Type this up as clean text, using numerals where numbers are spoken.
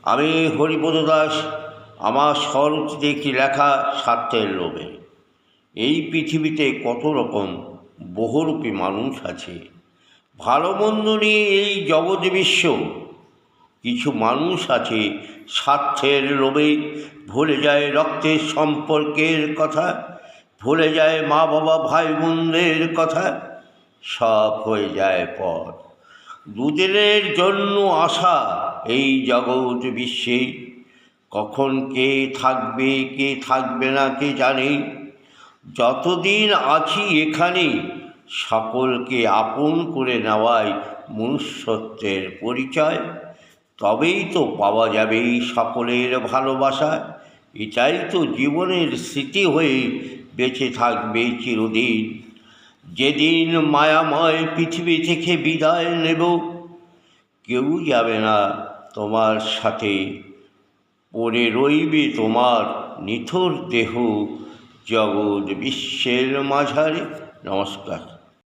আমি হরিপদ দাস। আমার স্বরচিত একটি লেখা স্বার্থের লোভে। এই পৃথিবীতে কত রকম বহুরূপী মানুষ আছে। ভালো মন্দ নিয়ে এই জগৎ বিশ্ব। কিছু মানুষ আছে স্বার্থের লোভে ভুলে যায় রক্তের সম্পর্কের কথা, ভুলে যায় মা বাবা ভাই বোনদের কথা। সব হয়ে যায় পর। দুদিনের জন্য আসা এই জগৎ বিশ্বে। কখন কে থাকবে না কে জানে। যতদিন আছি এখানে সকলকে আপন করে নেওয়াই মনুষ্যত্বের পরিচয়। তবেই তো পাওয়া যাবে সকলের ভালোবাসা। এটাই তো জীবনের স্মৃতি হয়ে বেঁচে থাকবে চিরদিন। যেদিন মায়াময় পৃথিবী থেকে বিদায় নেব, কেউ যাবে না তোমার সাথে। পড়ে রইবে তোমার নিথর দেহ জগৎ বিশ্বের মাঝারে। নমস্কার।